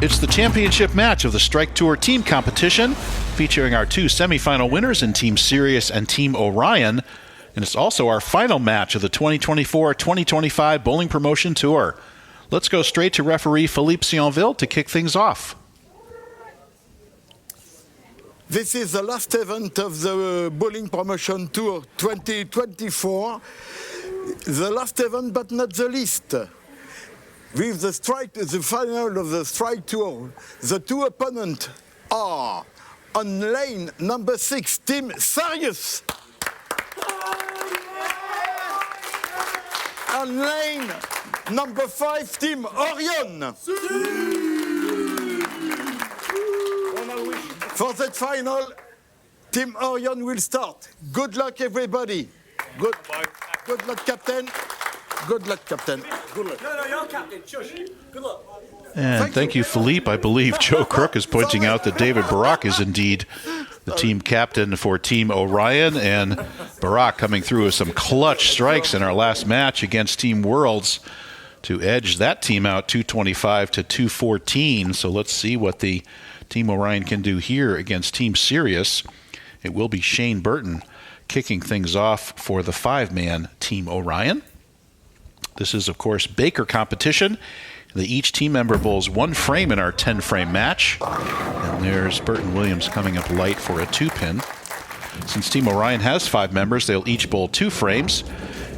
It's the championship match of the Strike Tour team competition, featuring our two semifinal winners in Team Sirius and Team Orion. And it's also our final match of the 2024-2025 Bowling Promotion Tour. Let's go straight to referee Philippe Sionville to kick things off. This is the last event of the Bowling Promotion Tour 2024. The last event, but not the least. With the final of the Strike Tour, the two opponents are on lane number 6, Team Sirius. On lane number 5, Team Orion. For that final, Team Orion will start. Good luck, everybody. Good luck, Captain. Good luck, Captain. Good luck. No, you're Captain. Shush. Good luck. And thank you, Philippe. I believe Joe Crook is pointing out that David Barak is indeed the team captain for Team Orion. And Barak coming through with some clutch strikes in our last match against Team Worlds to edge that team out 225 to 214. So let's see what the Team Orion can do here against Team Sirius. It will be Shane Burton kicking things off for the 5-man Team Orion. This is, of course, Baker competition. Each team member bowls one frame in our 10-frame match. And there's Burton Williams coming up light for a 2-pin. Since Team Orion has 5 members, they'll each bowl 2 frames.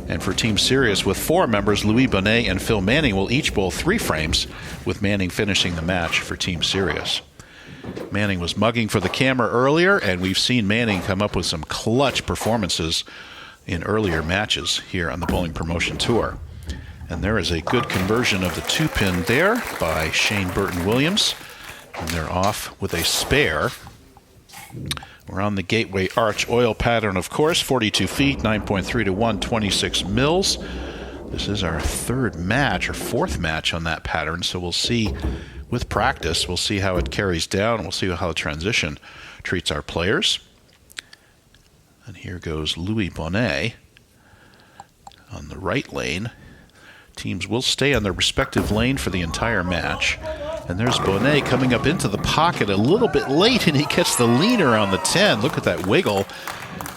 And for Team Sirius, with 4 members, Louis Bonnet and Phil Manning will each bowl 3 frames, with Manning finishing the match for Team Sirius. Manning was mugging for the camera earlier, and we've seen Manning come up with some clutch performances in earlier matches here on the Bowling Promotion Tour. And there is a good conversion of the 2-pin there by Shane Burton Williams. And they're off with a spare. We're on the Gateway Arch oil pattern, of course, 42 feet, 9.3 to 1, 26 mils. This is our 4th match on that pattern, so we'll see with practice, we'll see how it carries down. We'll see how the transition treats our players. And here goes Louis Bonnet on the right lane. Teams will stay on their respective lane for the entire match. And there's Bonnet coming up into the pocket a little bit late, and he gets the leaner on the 10. Look at that wiggle.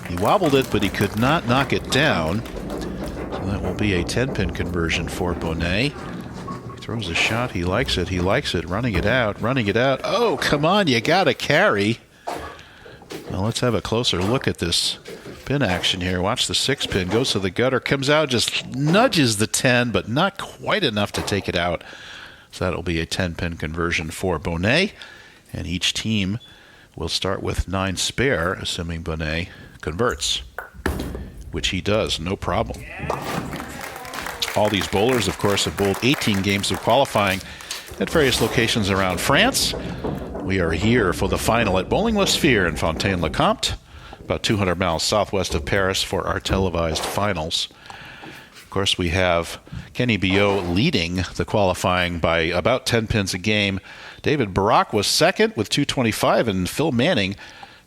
He wobbled it, but he could not knock it down. So that will be a 10-pin conversion for Bonnet. He throws a shot. He likes it. He likes it. Running it out. Oh, come on. You got to carry. Well, let's have a closer look at this pin action here. Watch the 6-pin, goes to the gutter, comes out, just nudges the 10, but not quite enough to take it out. So that'll be a 10-pin conversion for Bonnet. And each team will start with 9 spare, assuming Bonnet converts, which he does, no problem. All these bowlers, of course, have bowled 18 games of qualifying at various locations around France. We are here for the final at Bowling La Sphère in Fontaine, Comte, about 200 miles southwest of Paris, for our televised finals. Of course, we have Kenny Biot leading the qualifying by about 10 pins a game. David Barak was second with 225, and Phil Manning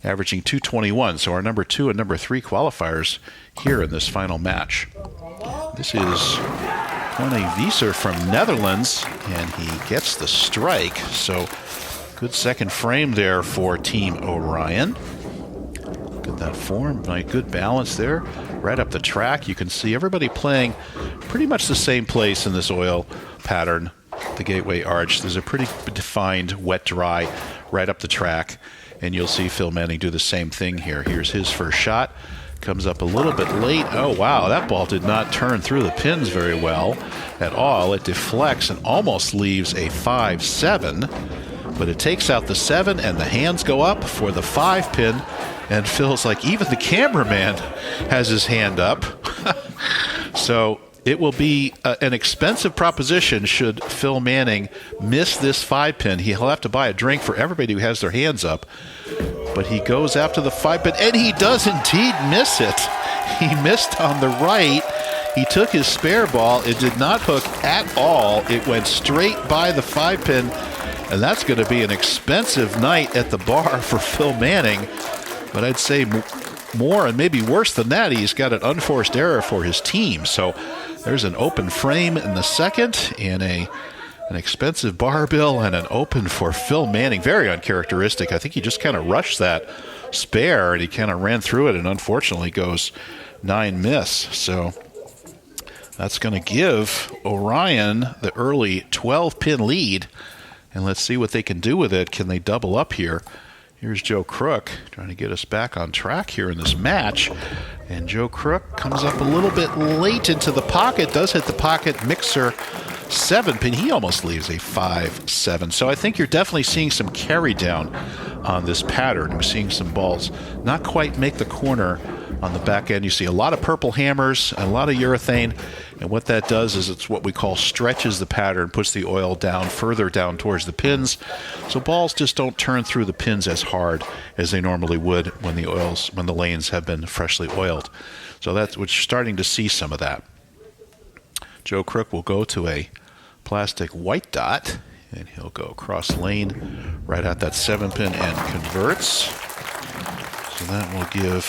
averaging 221. So our number 2 and number 3 qualifiers here in this final match. This is Connie Wieser from Netherlands, and he gets the strike. So good second frame there for Team Orion. Look at that form, good balance there. Right up the track, you can see everybody playing pretty much the same place in this oil pattern, the Gateway Arch. There's a pretty defined wet-dry right up the track, and you'll see Phil Manning do the same thing here. Here's his first shot. Comes up a little bit late. Oh, wow, that ball did not turn through the pins very well at all. It deflects and almost leaves a 5-7, but it takes out the 7, and the hands go up for the 5-pin. And feels like even the cameraman has his hand up. So it will be an expensive proposition should Phil Manning miss this 5-pin. He'll have to buy a drink for everybody who has their hands up. But he goes after the 5-pin, and he does indeed miss it. He missed on the right. He took his spare ball. It did not hook at all. It went straight by the 5-pin. And that's going to be an expensive night at the bar for Phil Manning. But I'd say more and maybe worse than that, he's got an unforced error for his team. So there's an open frame in the second and a An expensive bar bill and an open for Phil Manning. Very uncharacteristic. I think he just kind of rushed that spare and he kind of ran through it and unfortunately goes 9 miss. So that's going to give Orion the early 12-pin lead. And let's see what they can do with it. Can they double up here? Here's Joe Crook trying to get us back on track here in this match. And Joe Crook comes up a little bit late into the pocket, does hit the pocket mixer 7-pin. He almost leaves a 5-7. So I think you're definitely seeing some carry down on this pattern. We're seeing some balls not quite make the corner on the back end. You see a lot of purple hammers, a lot of urethane, and what that does is it's what we call stretches the pattern, puts the oil down further down towards the pins, so balls just don't turn through the pins as hard as they normally would when the lanes have been freshly oiled. So that's what you're starting to see some of that. Joe Crook will go to a plastic white dot, and he'll go cross lane right at that 7-pin and converts. So that will give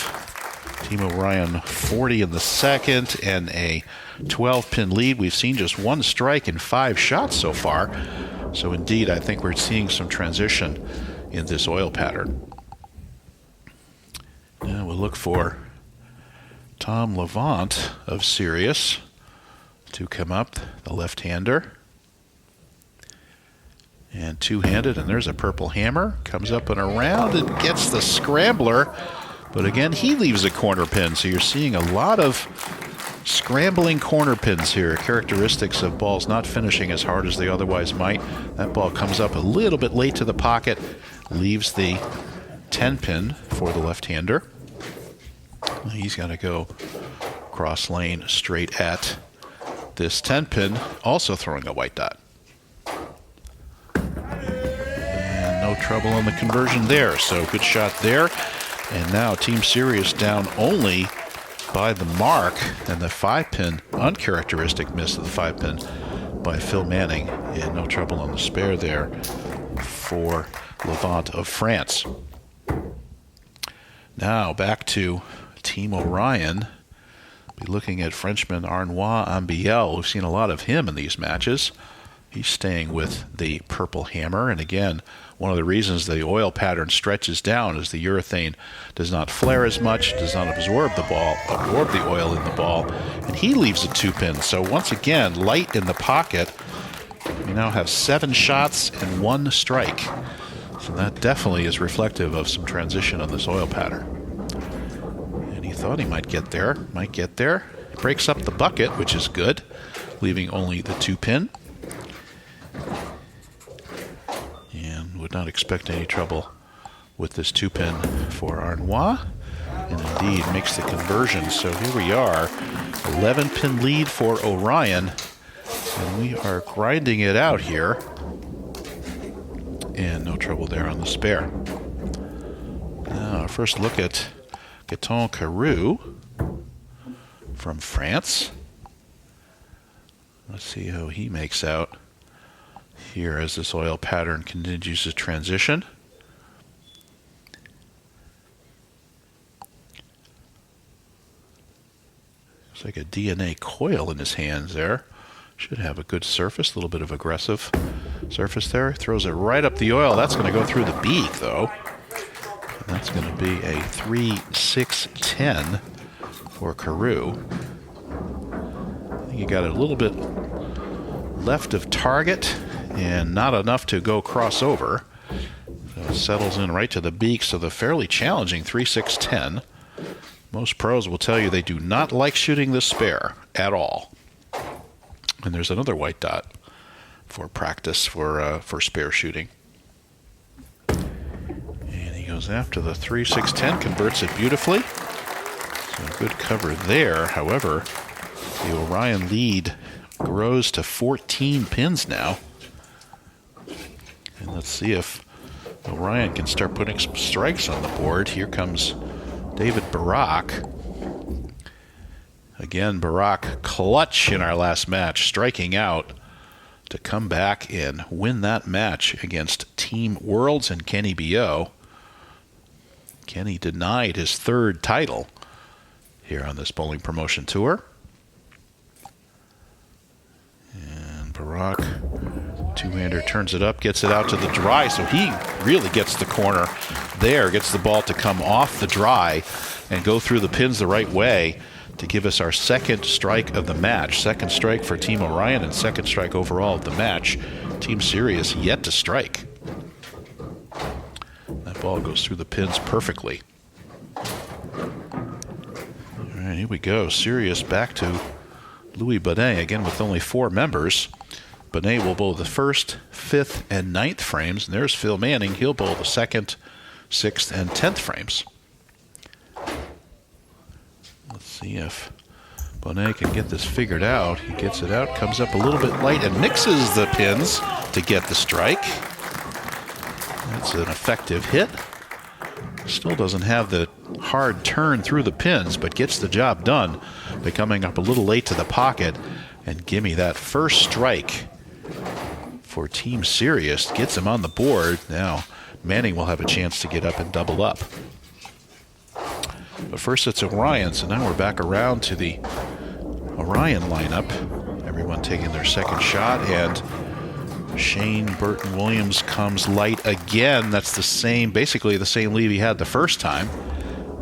Team Orion 40 in the second and a 12-pin lead. We've seen just 1 strike and 5 shots so far. So indeed, I think we're seeing some transition in this oil pattern. Now we'll look for Tom Levant of Sirius to come up, the left-hander. And two-handed, and there's a purple hammer. Comes up and around and gets the scrambler. But again, he leaves a corner pin, so you're seeing a lot of scrambling corner pins here, characteristics of balls not finishing as hard as they otherwise might. That ball comes up a little bit late to the pocket, leaves the 10-pin for the left-hander. He's got to go cross lane straight at this 10-pin, also throwing a white dot. And no trouble on the conversion there, so good shot there. And now Team Sirius down only by the mark, and the 5-pin, uncharacteristic miss of the 5-pin by Phil Manning, and no trouble on the spare there for Levant of France. Now back to Team Orion. Be looking at Frenchman Arnois Ambiel. We've seen a lot of him in these matches. He's staying with the purple hammer, and again, one of the reasons the oil pattern stretches down is the urethane does not flare as much, does not absorb the oil in the ball, and he leaves a 2-pin. So once again, light in the pocket. We now have 7 shots and 1 strike. So that definitely is reflective of some transition on this oil pattern. And he thought he might get there. He breaks up the bucket, which is good, leaving only the 2-pin. And would not expect any trouble with this 2-pin for Arnois. And indeed makes the conversion. So here we are, 11-pin lead for Orion. And we are grinding it out here. And no trouble there on the spare. Now, first look at Gaetan Carew from France. Let's see how he makes out here as this oil pattern continues to transition. Looks like a DNA coil in his hands there. Should have a good surface, a little bit of aggressive surface there. Throws it right up the oil. That's going to go through the beak, though. And that's going to be a 3-6-10 for Carew. I think he got it a little bit left of target and not enough to go crossover. So it settles in right to the beak, so the fairly challenging 3-6-10. Most pros will tell you they do not like shooting this spare at all. And there's another white dot for practice for spare shooting. And he goes after the 3-6-10, converts it beautifully. So good cover there. However, the Orion lead grows to 14 pins now. And let's see if Orion can start putting some strikes on the board. Here comes David Barak. Again, Barak clutch in our last match, striking out to come back and win that match against Team Worlds and Kenny B.O. Kenny denied his 3rd title here on this bowling promotion tour. And Barak Two-hander turns it up, gets it out to the dry, so he really gets the corner there, gets the ball to come off the dry and go through the pins the right way to give us our second strike of the match. Second strike for Team Orion and second strike overall of the match. Team Sirius yet to strike. That ball goes through the pins perfectly. All right, here we go. Sirius back to Louis Bonnet, again with only 4 members. Bonnet will bowl the 1st, 5th, and 9th frames. And there's Phil Manning. He'll bowl the 2nd, 6th, and 10th frames. Let's see if Bonnet can get this figured out. He gets it out, comes up a little bit light, and mixes the pins to get the strike. That's an effective hit. Still doesn't have the hard turn through the pins, but gets the job done by coming up a little late to the pocket. And gimme that first strike for Team Sirius. Gets him on the board. Now Manning will have a chance to get up and double up. But first it's Orion, so now we're back around to the Orion lineup. Everyone taking their second shot, and Shane Burton Williams comes light again. That's the same, basically the same lead he had the first time.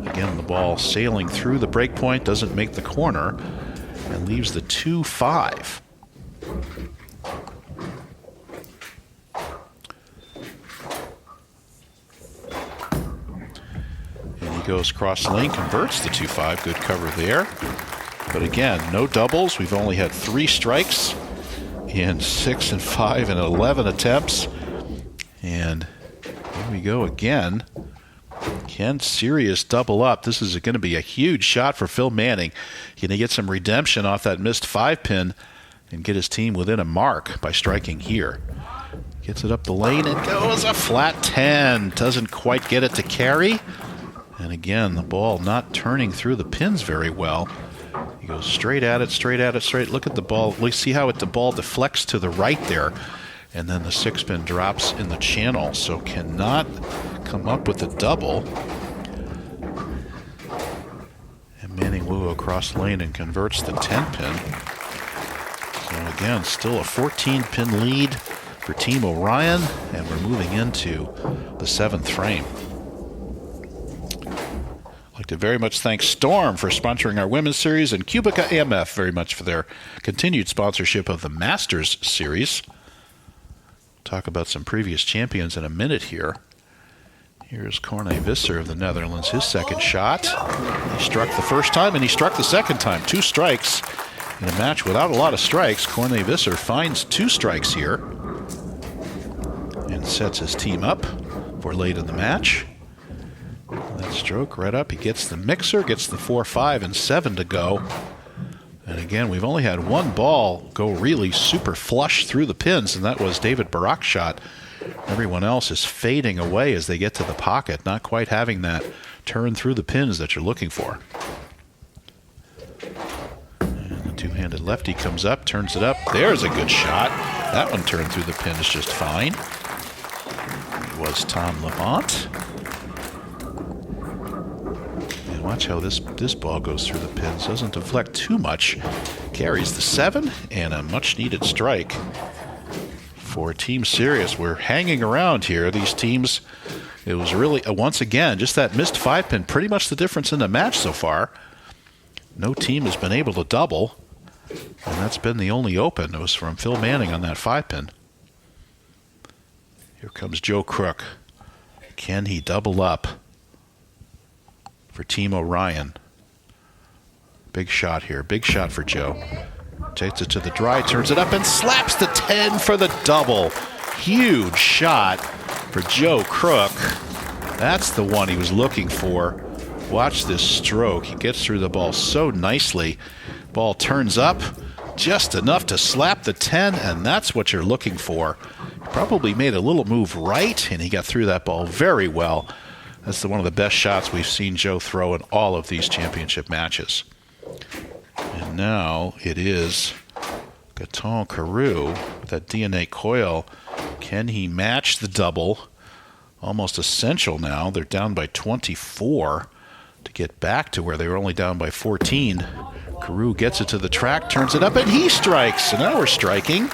Again, the ball sailing through the break point, doesn't make the corner, and leaves the 2-5. And he goes cross lane, converts the 2-5. Good cover there. But again, no doubles. We've only had 3 strikes in 6 and 5 and 11 attempts. And here we go again. Can Sirius double up? This is going to be a huge shot for Phil Manning. Can he get some redemption off that missed 5-pin and get his team within a mark by striking here? Gets it up the lane and goes a flat 10. Doesn't quite get it to carry. And again, the ball not turning through the pins very well. He goes straight at it, straight at it, straight. Look at the ball. Let's see how the ball deflects to the right there. And then the 6-pin drops in the channel, so cannot come up with a double. And Manning will go across lane and converts the 10-pin. So again, still a 14-pin lead for Team Orion, and we're moving into the 7th frame. I'd like to very much thank Storm for sponsoring our Women's Series, and Cubica AMF very much for their continued sponsorship of the Masters Series. Talk about some previous champions in a minute here. Here's Corne Visser of the Netherlands, his second shot. He struck the first time and he struck the second time. 2 strikes in a match without a lot of strikes. Corne Visser finds 2 strikes here and sets his team up for late in the match. That stroke right up. He gets the mixer, gets the 4, 5, and 7 to go. And again, we've only had 1 ball go really super flush through the pins, and that was David Barak's shot. Everyone else is fading away as they get to the pocket, not quite having that turn through the pins that you're looking for. And the 2-handed lefty comes up, turns it up. There's a good shot. That one turned through the pins just fine. It was Tom Lamont. Watch how this ball goes through the pins. Doesn't deflect too much. Carries the 7 and a much-needed strike for Team Sirius. We're hanging around here. These teams, it was really, once again, just that missed 5-pin, pretty much the difference in the match so far. No team has been able to double, and that's been the only open. It was from Phil Manning on that 5-pin. Here comes Joe Crook. Can he double up for Team Orion? Big shot here. Big shot for Joe. Takes it to the dry, turns it up, and slaps the 10 for the double. Huge shot for Joe Crook. That's the one he was looking for. Watch this stroke. He gets through the ball so nicely. Ball turns up just enough to slap the 10, and that's what you're looking for. He probably made a little move right, and he got through that ball very well. That's one of the best shots we've seen Joe throw in all of these championship matches. And now it is Gaetan Carew with that DNA coil. Can he match the double? Almost essential now. They're down by 24 to get back to where they were only down by 14. Carew gets it to the track, turns it up, and he strikes. So now we're striking.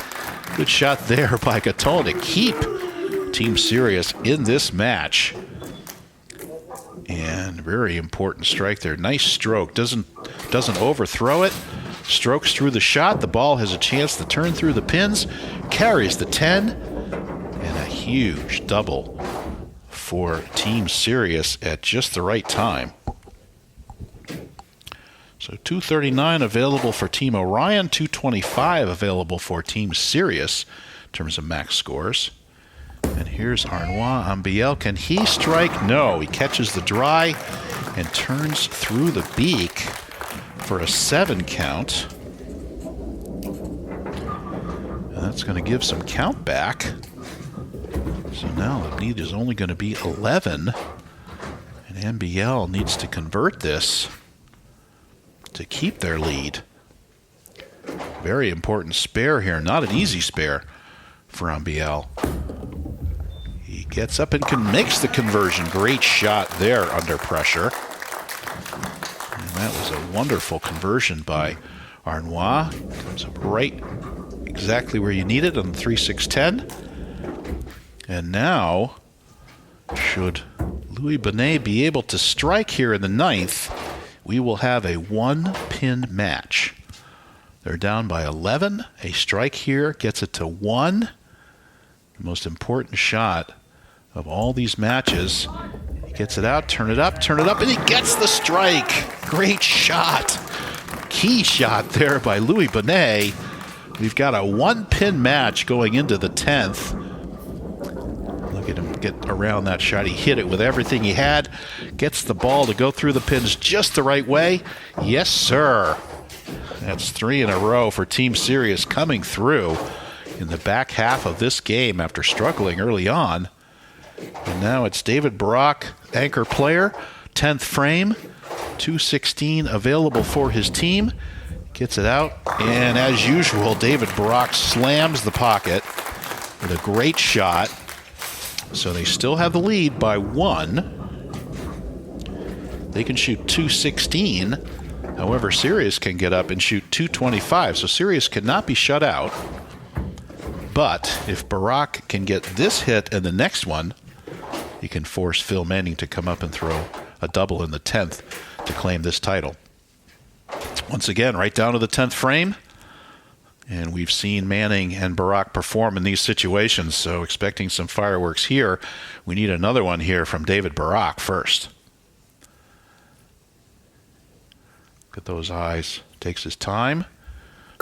Good shot there by Gatton to keep Team Sirius in this match. And very important strike there. Nice stroke. Doesn't overthrow it. Strokes through the shot. The ball has a chance to turn through the pins. Carries the 10. And a huge double for Team Sirius at just the right time. So 239 available for Team Orion, 225 available for Team Sirius in terms of max scores. And here's Arnois on BL. Can he strike? No. He catches the dry and turns through the beak for a 7 count. And that's going to give some count back. So now the lead is only going to be 11. And NBL needs to convert this to keep their lead. Very important spare here. Not an easy spare for NBL. He gets up and makes the conversion. Great shot there under pressure. And that was a wonderful conversion by Arnois. Comes up right exactly where you need it on the 3-6-10. And now, should Louis Bonnet be able to strike here in the 9th, we will have a 1-pin match. They're down by 11. A strike here gets it to 1. The most important shot of all these matches. He gets it out, turn it up, and he gets the strike. Great shot. Key shot there by Louis Bonnet. We've got a 1-pin match going into the 10th. Look at him get around that shot. He hit it with everything he had. Gets the ball to go through the pins just the right way. Yes, sir. That's 3 in a row for Team Sirius coming through in the back half of this game after struggling early on. And now it's David Barak, anchor player, 10th frame, 216 available for his team. Gets it out, and as usual, David Barak slams the pocket with a great shot. So they still have the lead by 1. They can shoot 216. However, Sirius can get up and shoot 225. So Sirius cannot be shut out. But if Barak can get this hit and the next one, he can force Phil Manning to come up and throw a double in the 10th to claim this title. Once again, right down to the 10th frame. And we've seen Manning and Barak perform in these situations, so expecting some fireworks here. We need another one here from David Barak first. Look at those eyes. Takes his time.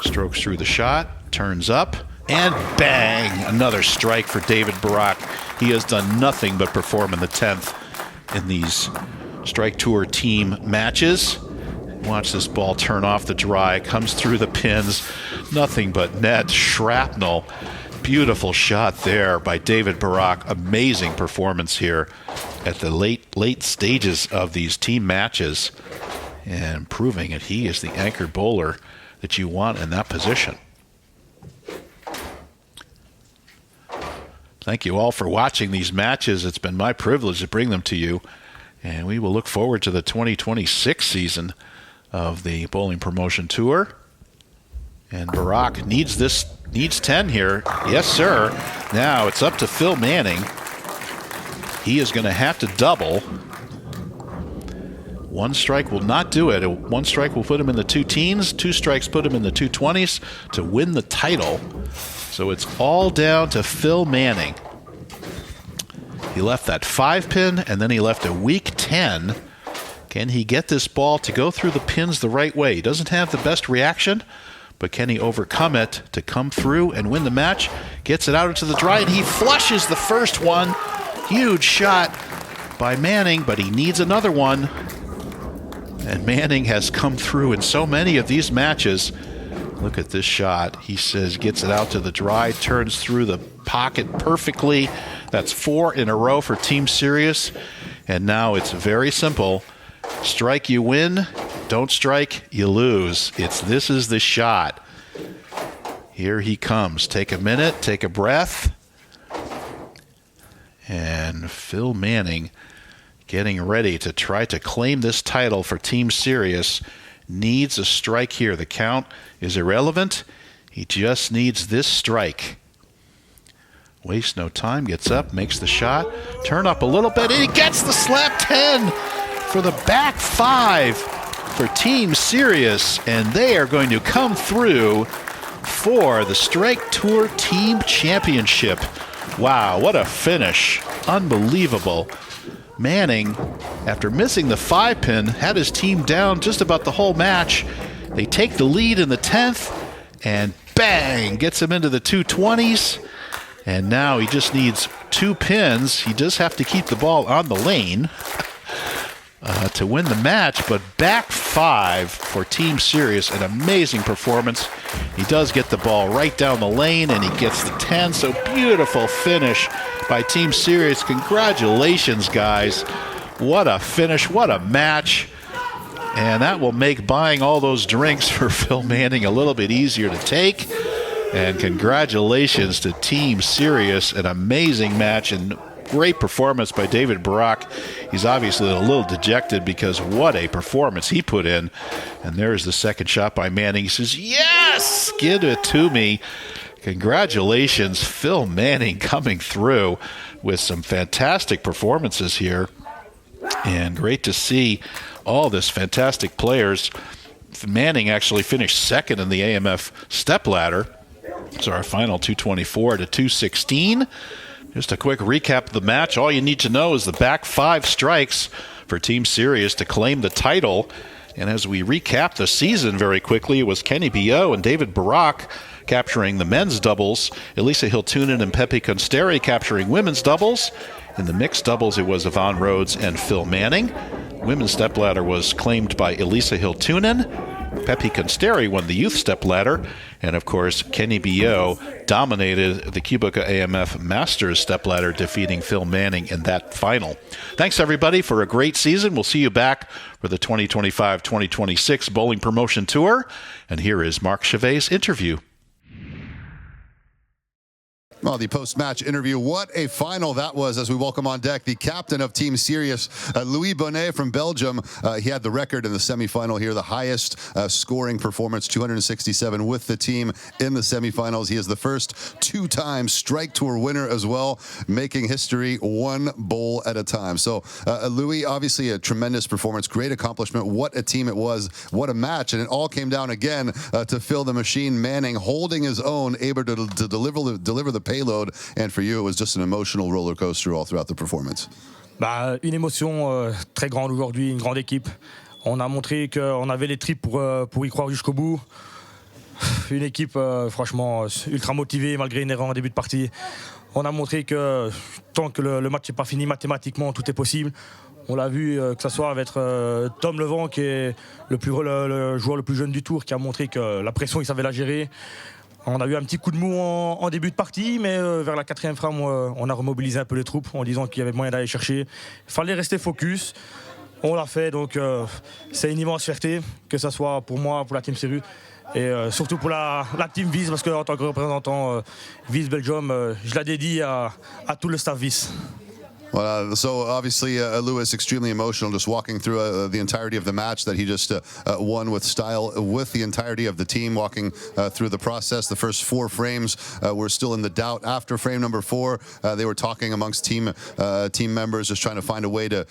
Strokes through the shot. Turns up. And bang! Another strike for David Barak. He has done nothing but perform in the 10th in these Strike Tour team matches. Watch this ball turn off the dry. Comes through the pins. Nothing but net. Shrapnel. Beautiful shot there by David Barak. Amazing performance here at the late stages of these team matches. And proving that he is the anchor bowler that you want in that position. Thank you all for watching these matches. It's been my privilege to bring them to you. And we will look forward to the 2026 season of the Bowling Promotion Tour. And Barak needs 10 here. Yes, sir. Now it's up to Phil Manning. He is going to have to double. One strike will not do it. One strike will put him in the 2 teens. 2 strikes put him in the 220s to win the title. So it's all down to Phil Manning. He left that 5-pin, and then he left a weak 10. Can he get this ball to go through the pins the right way? He doesn't have the best reaction, but can he overcome it to come through and win the match? Gets it out into the dry, and he flushes the first one. Huge shot by Manning, but he needs another one. And Manning has come through in so many of these matches. Look at this shot. He says, gets it out to the dry, turns through the pocket perfectly. That's 4 in a row for Team Sirius. And now it's very simple. Strike, you win. Don't strike, you lose. This is the shot. Here he comes. Take a minute, take a breath. And Phil Manning getting ready to try to claim this title for Team Sirius. Needs a strike here. The count is irrelevant. He just needs this strike. Wastes no time, gets up, makes the shot, turn up a little bit, and he gets the slap 10 for the back 5 for Team Sirius, and they are going to come through for the Strike Tour Team Championship. Wow, what a finish. Unbelievable. Manning, after missing the 5-pin, had his team down just about the whole match. They take the lead in the 10th, and bang, gets him into the 220s. And now he just needs 2 pins. He does have to keep the ball on the lane to win the match, but back 5 for Team Sirius, an amazing performance. He does get the ball right down the lane, and he gets the 10, so beautiful finish by Team Sirius. Congratulations, guys. What a finish, what a match. And that will make buying all those drinks for Phil Manning a little bit easier to take. And congratulations to Team Sirius, an amazing match and great performance by David Barak. He's obviously a little dejected because what a performance he put in. And there's the second shot by Manning. He says, yes, give it to me. Congratulations, Phil Manning, coming through with some fantastic performances here. And great to see all this fantastic players. Manning actually finished second in the AMF stepladder. So our final 224 to 216. Just a quick recap of the match. All you need to know is the back 5 strikes for Team Sirius to claim the title. And as we recap the season very quickly, it was Kenny B.O. and David Barak capturing the men's doubles, Elisa Hiltunen and Pepe Consteri capturing women's doubles. In the mixed doubles, it was Yvonne Rhodes and Phil Manning. Women's stepladder was claimed by Elisa Hiltunen. Pepe Consteri won the youth stepladder. And, of course, Kenny B.O. dominated the Cubica AMF Masters stepladder, defeating Phil Manning in that final. Thanks, everybody, for a great season. We'll see you back for the 2025-2026 Bowling Promotion Tour. And here is Marc Chavet's interview. Well, the post-match interview, what a final that was as we welcome on deck the captain of Team Sirius, W.O.N from Belgium. He had the record in the semifinal here, the highest scoring performance, 267 with the team in the semifinals. He is the first 2-time Strike Tour winner as well, making history one bowl at a time. So, Louis, obviously a tremendous performance, great accomplishment. What a team it was, what a match. And it all came down again to Phil the Machine Manning holding his own, able to deliver the payload, and for you it was just an emotional roller coaster all throughout the performance. Une émotion très grande aujourd'hui, une grande équipe. On a montré qu'on avait les tripes pour y croire jusqu'au bout. Une équipe franchement ultra motivée malgré une erreur en début de partie. On a montré que tant que le match n'est pas fini mathématiquement, tout est possible. On l'a vu que ce soit avec Tom Levent qui est le joueur le plus jeune du tour, qui a montré que la pression il savait la gérer. On a eu un petit coup de mou en début de partie, mais vers la 4e frame, on a remobilisé un peu les troupes en disant qu'il y avait moyen d'aller chercher. Il fallait rester focus. On l'a fait, donc c'est une immense fierté, que ce soit pour moi, pour la Team Sirius, et surtout pour la Team Vice, parce qu'en tant que représentant Vice Belgium, je la dédie à tout le staff Vice. Well, so obviously Lewis extremely emotional just walking through the entirety of the match that he just won with style, with the entirety of the team walking through the process. The first 4 frames were still in the doubt. After frame number 4, they were talking amongst team members, just trying to find a way to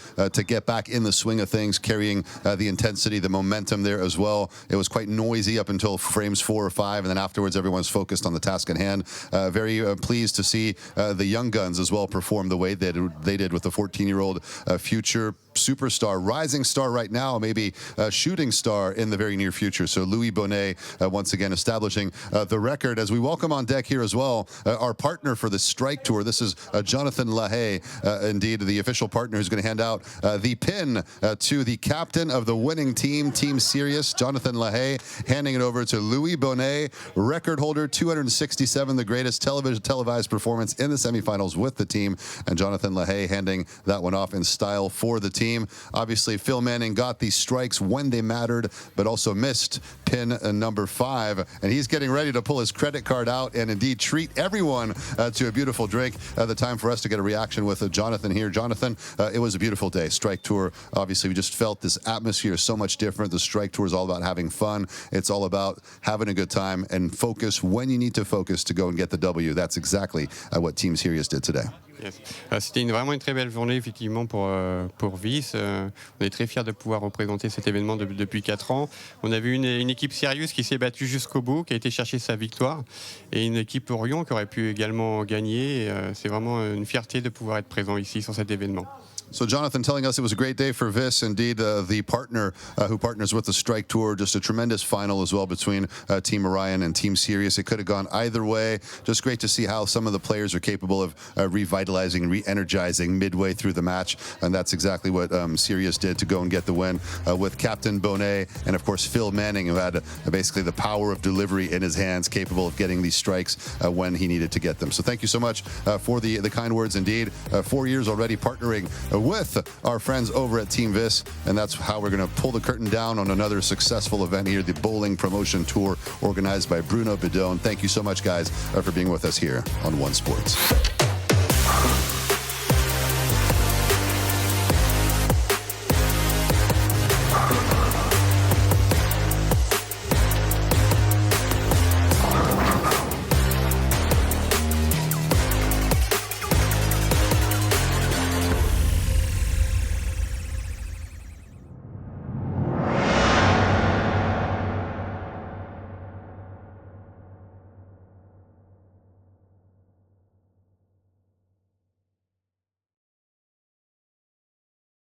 get back in the swing of things, carrying the intensity, the momentum there as well. It was quite noisy up until frames 4 or 5, and then afterwards everyone's focused on the task at hand. Very pleased to see the young guns as well perform the way they did with the 14-year-old future superstar, rising star right now, maybe a shooting star in the very near future. So W.O.N once again establishing the record. As we welcome on deck here as well, our partner for the Strike Tour. This is Jonathan Lahaye, indeed the official partner who's going to hand out the pin to the captain of the winning team, Team Sirius, Jonathan Lahaye, handing it over to W.O.N, record holder, 267, the greatest televised performance in the semifinals with the team, and Jonathan Lahaye handing that one off in style for the team. team. Obviously, Phil Manning got these strikes when they mattered, but also missed pin number 5. And he's getting ready to pull his credit card out and indeed treat everyone to a beautiful drink. The time for us to get a reaction with Jonathan here. Jonathan, it was a beautiful day. Strike Tour, obviously, we just felt this atmosphere is so much different. The Strike Tour is all about having fun. It's all about having a good time and focus when you need to focus to go and get the W. That's exactly what Team Sirius did today. Yes. C'était vraiment une très belle journée effectivement pour Vice. On est très fiers de pouvoir représenter cet événement depuis 4 ans. On a vu une équipe Sirius qui s'est battue jusqu'au bout, qui a été chercher sa victoire, et une équipe Orion qui aurait pu également gagner. C'est vraiment une fierté de pouvoir être présent ici sur cet événement. So Jonathan telling us it was a great day for Vis, indeed the partner who partners with the Strike Tour. Just a tremendous final as well between Team Orion and Team Sirius. It could have gone either way. Just great to see how some of the players are capable of revitalizing and re-energizing midway through the match, and that's exactly what Sirius did to go and get the win with Captain Bonnet and of course Phil Manning, who had basically the power of delivery in his hands, capable of getting these strikes when he needed to get them. So thank you so much for the kind words indeed. 4 years already partnering with our friends over at Team Vis, and that's how we're going to pull the curtain down on another successful event here, the Bowling Promotion Tour organized by Bruno Bidone. Thank you so much, guys, for being with us here on One Sports.